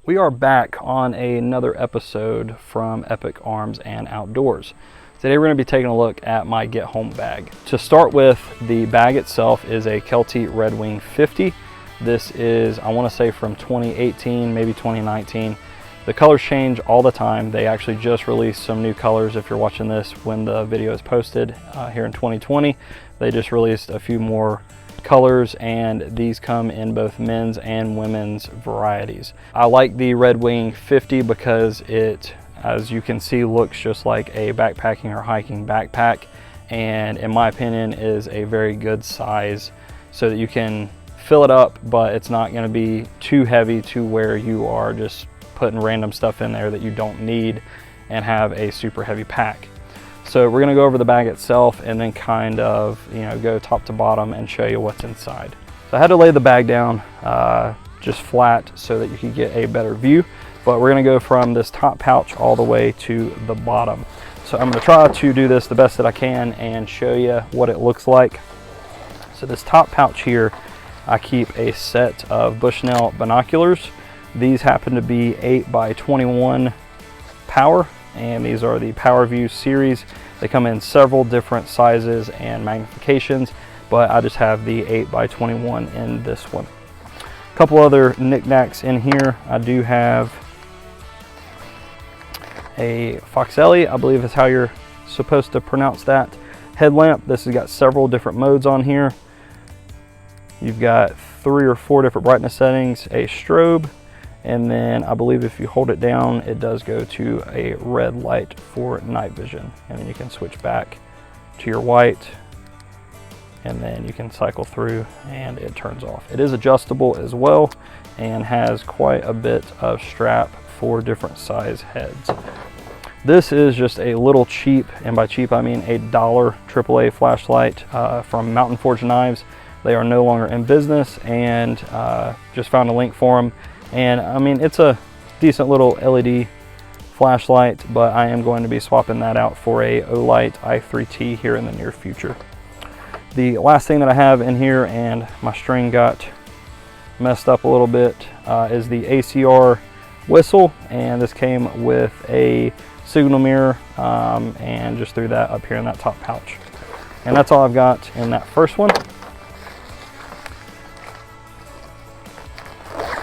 We are back on another episode from Epic Arms and Outdoors. Today we're going to be taking a look at my get home bag. To start with, the bag itself is a Kelty Red Wing 50. This is, I want to say, from 2018, maybe 2019. The colors change all the time. They actually just released some new colors. If you're watching this when the video is posted here in 2020, they just released a few more colors, and these come in both men's and women's varieties. I like the Red Wing 50 because it, as you can see, looks just like a backpacking or hiking backpack, and in my opinion is a very good size so that you can fill it up, but it's not going to be too heavy to where you are just putting random stuff in there that you don't need and have a super heavy pack. So we're going to go over the bag itself and then kind of, go top to bottom and show you what's inside. So I had to lay the bag down just flat so that you could get a better view, but we're going to go from this top pouch all the way to the bottom. So I'm going to try to do this the best that I can and show you what it looks like. So this top pouch here, I keep a set of Bushnell binoculars. These happen to be 8x21 power, and these are the PowerView series. They come in several different sizes and magnifications, but I just have the 8x21 in this one. A couple other knickknacks in here. I do have a Foxelli, I believe is how you're supposed to pronounce that, headlamp. This has got several different modes on here. You've got 3 or 4 different brightness settings, a strobe, and then I believe if you hold it down, it does go to a red light for night vision. And then you can switch back to your white, and then you can cycle through and it turns off. It is adjustable as well and has quite a bit of strap for different size heads. This is just a little cheap, and by cheap I mean $1 AAA flashlight from Mountain Forge Knives. They are no longer in business, and just found a link for them. And I mean, it's a decent little LED flashlight, but I am going to be swapping that out for a Olight i3T here in the near future. The last thing that I have in here, and my string got messed up a little bit, is the ACR whistle, and this came with a signal mirror, and just threw that up here in that top pouch. And that's all I've got in that first one.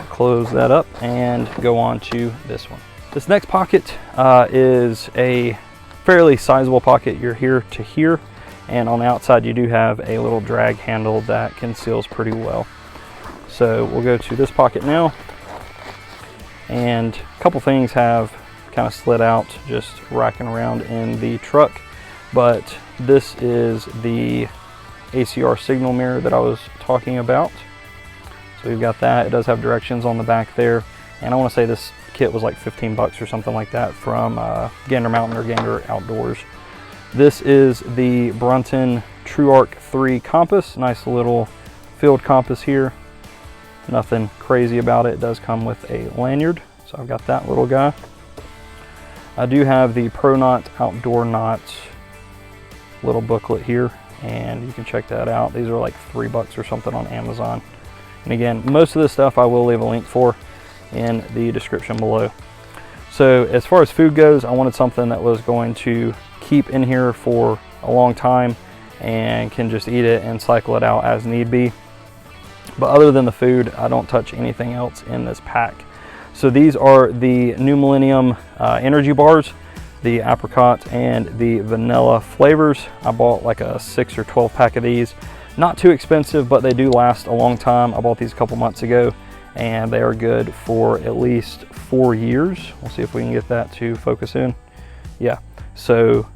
Close that up and go on to this one. This next pocket is a fairly sizable pocket. You're here to here, and on the outside you do have a little drag handle that conceals pretty well. So we'll go to this pocket now, and a couple things have kind of slid out just racking around in the truck, but this is the ACR signal mirror that I was talking about. So we've got that. It does have directions on the back there, and I want to say this kit was like 15 bucks or something like that from Gander Mountain or Gander Outdoors. This is the Brunton TrueArc 3 compass. Nice little field compass here. Nothing crazy about it. It does come with a lanyard, so I've got that little guy. I do have the Pro Knot Outdoor Knots little booklet here, and you can check that out. These are like 3 bucks or something on Amazon. And again, most of this stuff I will leave a link for in the description below. So as far as food goes, I wanted something that was going to keep in here for a long time and can just eat it and cycle it out as need be. But other than the food, I don't touch anything else in this pack. So these are the New Millennium energy bars, the apricot and the vanilla flavors. I bought like a 6 or 12 pack of these. Not too expensive, but they do last a long time. I bought these a couple months ago, and they are good for at least 4 years. We'll see if we can get that to focus in. Yeah, so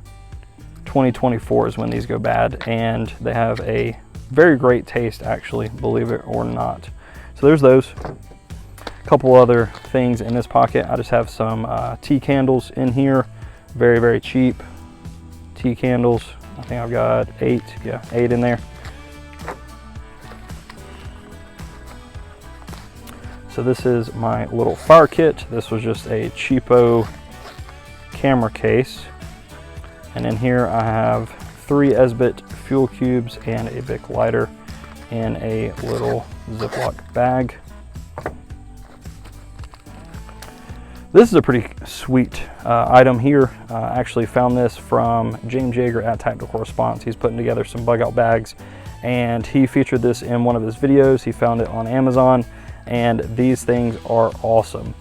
2024 is when these go bad, and they have a very great taste, actually, believe it or not. So there's those. A couple other things in this pocket. I just have some tea candles in here. Very, very cheap tea candles. I think I've got 8 in there. So this is my little fire kit. This was just a cheapo camera case. And in here I have 3 Esbit fuel cubes and a Bic lighter in a little Ziploc bag. This is a pretty sweet item here. I actually found this from James Yeager at Tactical Response. He's putting together some bug out bags, and he featured this in one of his videos. He found it on Amazon, and these things are awesome.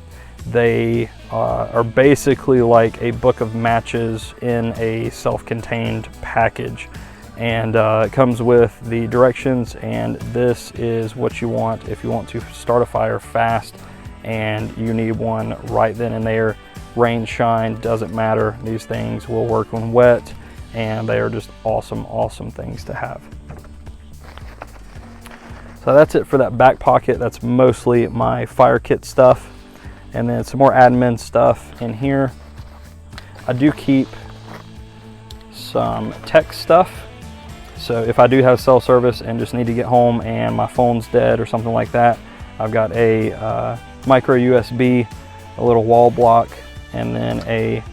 They are basically like a book of matches in a self-contained package, and it comes with the directions, and this is what you want if you want to start a fire fast and you need one right then and there. Rain, shine, doesn't matter. These things will work when wet, and they are just awesome things to have. So that's it for that back pocket. That's mostly my fire kit stuff. And then some more admin stuff in here. I do keep some tech stuff. So if I do have cell service and just need to get home and my phone's dead or something like that, I've got a micro USB, a little wall block, and then a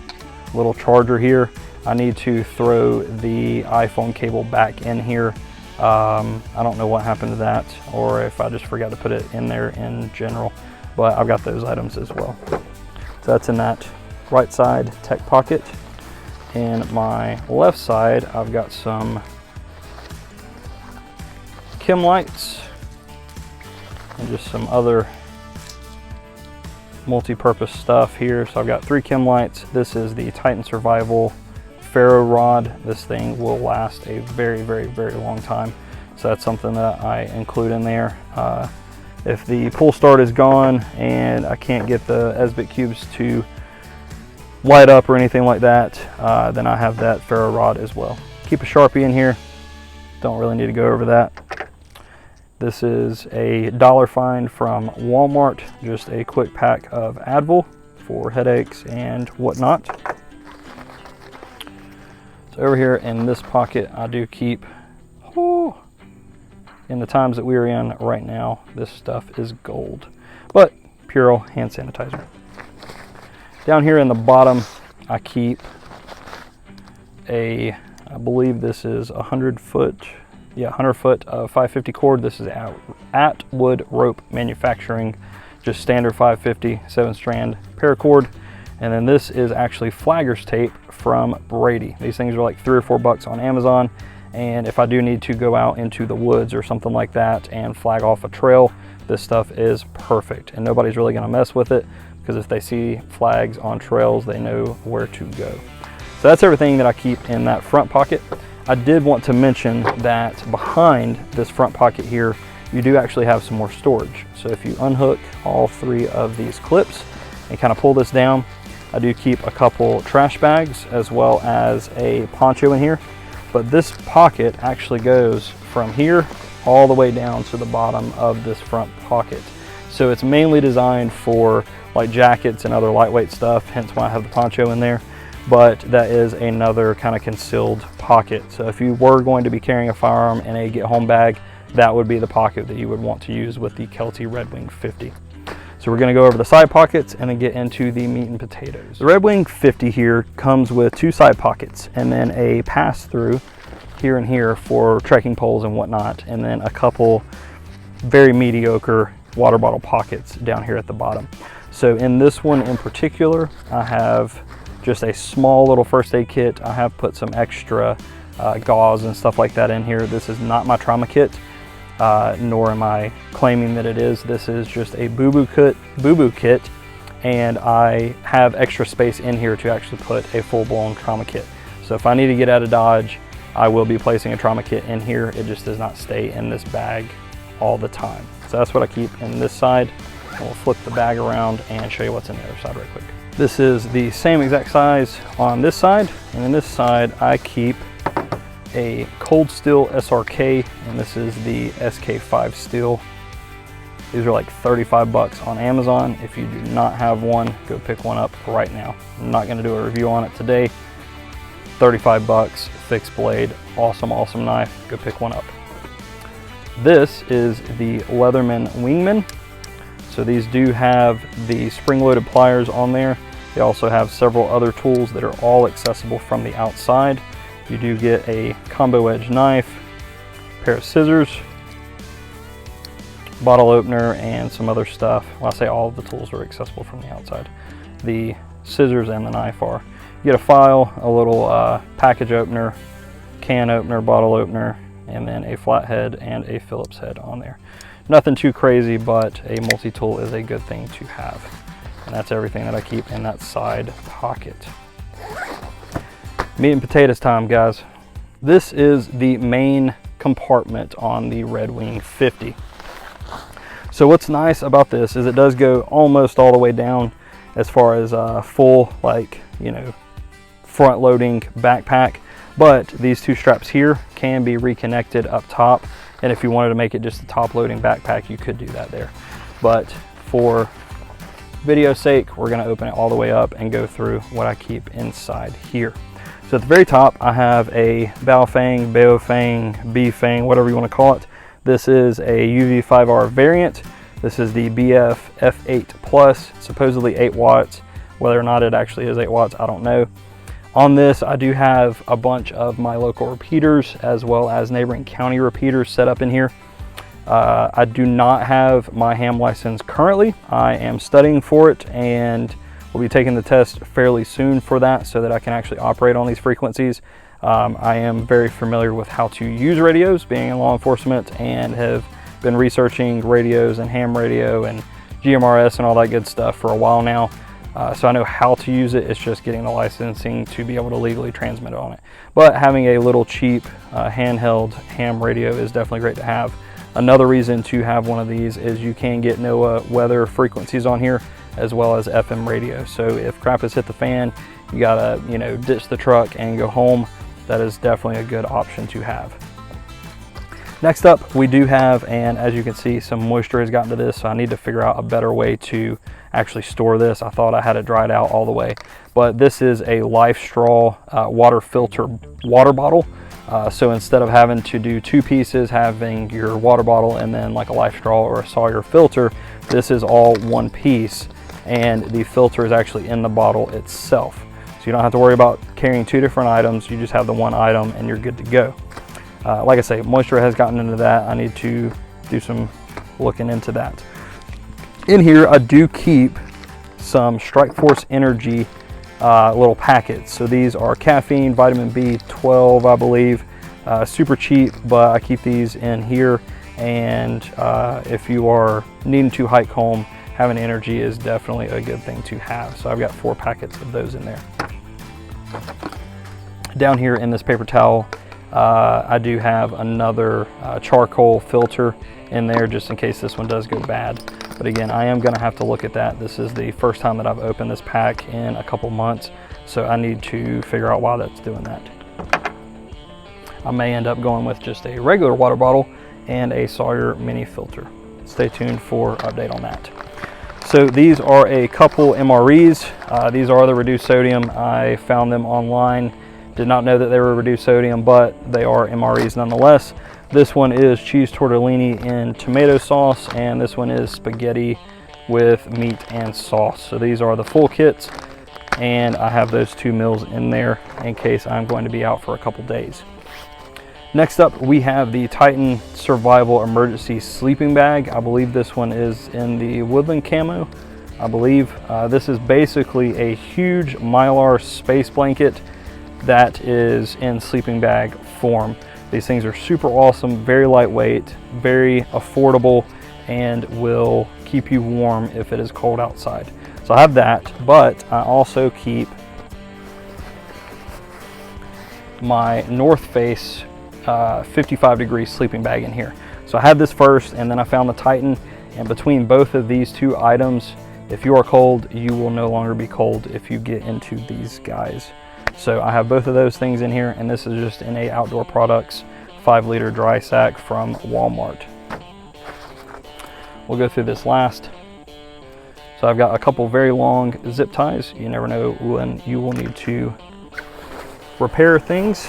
little charger here. I need to throw the iPhone cable back in here. I don't know what happened to that, or if I just forgot to put it in there in general, but I've got those items as well. So that's in that right side tech pocket. In my left side, I've got some chem lights and just some other multi-purpose stuff here. So I've got 3 chem lights. This is the Titan Survival ferro rod. This thing will last a very long time, so that's something that I include in there. If the pull start is gone and I can't get the SBIT cubes to light up or anything like that, then I have that ferro rod as well. Keep a Sharpie in here, don't really need to go over that. This is a dollar find from Walmart, just a quick pack of Advil for headaches and whatnot. So over here in this pocket, I do keep, in the times that we're in right now, this stuff is gold, but Purell hand sanitizer. Down here in the bottom, I keep I believe this is 100 foot of 550 cord. This is Atwood Rope Manufacturing, just standard 550 7-strand paracord. And then this is actually Flaggers tape from Brady. These things are like $3 or $4 on Amazon. And if I do need to go out into the woods or something like that and flag off a trail, this stuff is perfect. And nobody's really gonna mess with it, because if they see flags on trails, they know where to go. So that's everything that I keep in that front pocket. I did want to mention that behind this front pocket here, you do actually have some more storage. So if you unhook all 3 of these clips and kind of pull this down, I do keep a couple trash bags as well as a poncho in here. But this pocket actually goes from here all the way down to the bottom of this front pocket. So it's mainly designed for like jackets and other lightweight stuff, hence why I have the poncho in there. But that is another kind of concealed pocket. So if you were going to be carrying a firearm in a get home bag, that would be the pocket that you would want to use with the Kelty Red Wing 50. So we're gonna go over the side pockets and then get into the meat and potatoes. The Red Wing 50 here comes with 2 side pockets and then a pass through here and here for trekking poles and whatnot, and then a couple very mediocre water bottle pockets down here at the bottom. So in this one in particular, I have just a small little first aid kit. I have put some extra gauze and stuff like that in here. This is not my trauma kit, nor am I claiming that it is. This is just a boo-boo kit, and I have extra space in here to actually put a full-blown trauma kit. So if I need to get out of Dodge, I will be placing a trauma kit in here. It just does not stay in this bag all the time. So that's what I keep in this side. We'll flip the bag around and show you what's in the other side right quick. This is the same exact size on this side, and on this side I keep a Cold Steel SRK, and this is the SK5 steel. These are like $35 on Amazon. If you do not have one, go pick one up right now. I'm not going to do a review on it today. $35, fixed blade, awesome knife. Go pick one up. This is the Leatherman Wingman. So these do have the spring-loaded pliers on there. They also have several other tools that are all accessible from the outside. You do get a combo edge knife, a pair of scissors, bottle opener, and some other stuff. Well, I say all of the tools are accessible from the outside. The scissors and the knife are. You get a file, a little package opener, can opener, bottle opener, and then a flathead and a Phillips head on there. Nothing too crazy, but a multi-tool is a good thing to have. And that's everything that I keep in that side pocket. Meat and potatoes time, guys. This is the main compartment on the Red Wing 50. So what's nice about this is it does go almost all the way down as far as full, like, you know, front loading backpack, but these two straps here can be reconnected up top, and if you wanted to make it just a top loading backpack, you could do that there. But for video's sake, we're going to open it all the way up and go through what I keep inside here. So at the very top, I have a Baofeng, Baofeng, B-Fang, whatever you want to call it. This is a UV5R variant. This is the BF F8 Plus, supposedly 8 watts. Whether or not it actually is 8 watts, I don't know. On this, I do have a bunch of my local repeaters as well as neighboring county repeaters set up in here. I do not have my ham license currently. I am studying for it and will be taking the test fairly soon for that so that I can actually operate on these frequencies. I am very familiar with how to use radios, being in law enforcement, and have been researching radios and ham radio and GMRS and all that good stuff for a while now. So I know how to use it. It's just getting the licensing to be able to legally transmit on it. But having a little cheap handheld ham radio is definitely great to have. Another reason to have one of these is you can get NOAA weather frequencies on here as well as FM radio. So if crap has hit the fan, you gotta, you know, ditch the truck and go home. That is definitely a good option to have. Next up, we do have, and as you can see, some moisture has gotten to this, so I need to figure out a better way to actually store this. I thought I had it dried out all the way, but this is a Life Straw water filter water bottle. So instead of having to do two pieces, having your water bottle and then like a Life Straw or a Sawyer filter, this is all one piece, and the filter is actually in the bottle itself. So you don't have to worry about carrying two different items. You just have the one item and you're good to go. Like I say, moisture has gotten into that. I need to do some looking into that. In here, I do keep some Strikeforce Energy little packets. So these are caffeine, vitamin B12, I believe. Super cheap, but I keep these in here. And if you are needing to hike home, having energy is definitely a good thing to have. So I've got 4 packets of those in there. Down here in this paper towel, I do have another charcoal filter in there just in case this one does go bad. But again, I am going to have to look at that. This is the first time that I've opened this pack in a couple months, so I need to figure out why that's doing that. I may end up going with just a regular water bottle and a Sawyer mini filter. Stay tuned for update on that. So these are a couple MREs. These are the reduced sodium. I found them online. Did not know that they were reduced sodium, but they are MREs nonetheless. This one is cheese tortellini in tomato sauce, and this one is spaghetti with meat and sauce. So these are the full kits, and I have those 2 meals in there in case I'm going to be out for a couple days. Next up, we have the Titan Survival Emergency Sleeping Bag. I believe this one is in the woodland camo. I believe this is basically a huge Mylar space blanket that is in sleeping bag form. These things are super awesome, very lightweight, very affordable, and will keep you warm if it is cold outside. So I have that, but I also keep my North Face 55-degree sleeping bag in here. So I had this first, and then I found the Titan, and between both of these 2 items, if you are cold, you will no longer be cold if you get into these guys. So I have both of those things in here, and this is just in a Outdoor Products 5-liter dry sack from Walmart. We'll go through this last. So I've got a couple very long zip ties. You never know when you will need to repair things.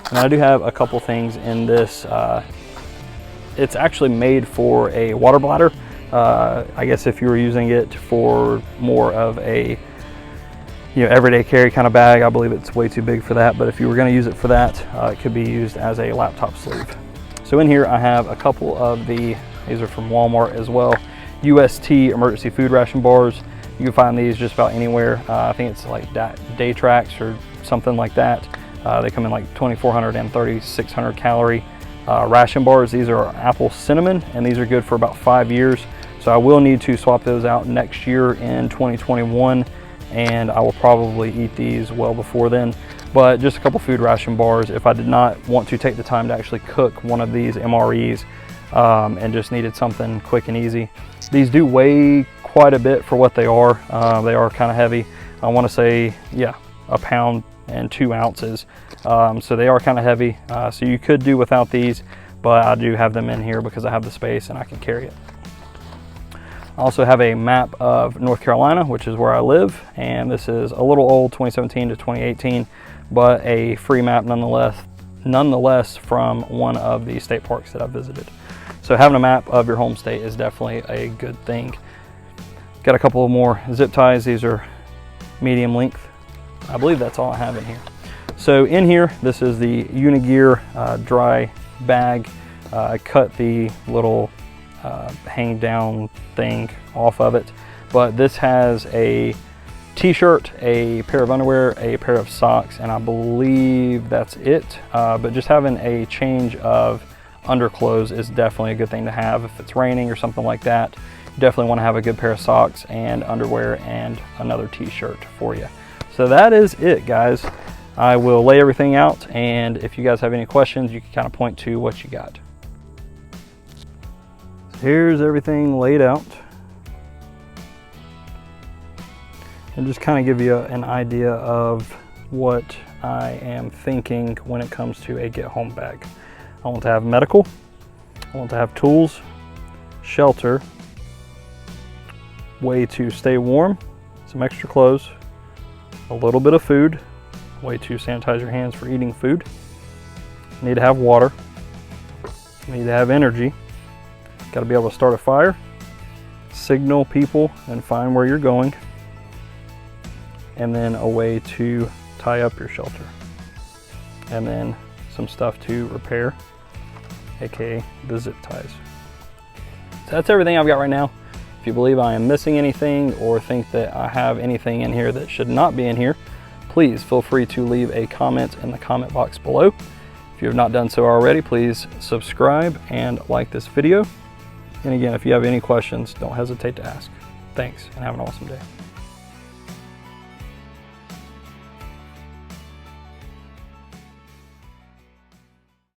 And I do have a couple things in this. It's actually made for a water bladder. I guess if you were using it for more of a everyday carry kind of bag, I believe it's way too big for that, but if you were going to use it for that, it could be used as a laptop sleeve. So in here I have a couple of the These are from Walmart as well. UST emergency food ration bars. You can find these just about anywhere. I think it's like Day Tracks or something like that. They come in like 2,400 and 3,600 calorie ration bars. These are apple cinnamon, and these are good for about 5 years. So I will need to swap those out next year in 2021, and I will probably eat these well before then. But just a couple food ration bars if I did not want to take the time to actually cook one of these MREs and just needed something quick and easy. These do weigh quite a bit for what they are. They are kind of heavy. I want to say, yeah, 1 pound and 2 ounces. So they are kind of heavy. So you could do without these, but I do have them in here because I have the space and I can carry it. I also have a map of North Carolina, which is where I live, and this is a little old, 2017 to 2018, but a free map nonetheless from one of the state parks that I've visited. So having a map of your home state is definitely a good thing. Got a couple of more zip ties. These are medium length. I believe that's all I have in here. So in here, this is the Unigear dry bag. I cut the little hang down thing off of it, but this has a t-shirt, a pair of underwear, a pair of socks, and I believe that's it. But just having a change of underclothes is definitely a good thing to have if it's raining or something like that. You definitely want to have a good pair of socks and underwear and another t-shirt for you. So that is it, guys. I will lay everything out, and if you guys have any questions, you can kind of point to what you got. Here's everything laid out, and just kind of give you an idea of what I am thinking when it comes to a get home bag. I want to have medical, I want to have tools, shelter, way to stay warm, some extra clothes, a little bit of food, way to sanitize your hands for eating food. You need to have water, you need to have energy. Got to be able to start a fire, signal people and find where you're going, and then a way to tie up your shelter, and then some stuff to repair, aka the zip ties. So that's everything I've got right now. If you believe I am missing anything or think that I have anything in here that should not be in here, please feel free to leave a comment in the comment box below. If you have not done so already, please subscribe and like this video. And again, if you have any questions, don't hesitate to ask. Thanks, and have an awesome day.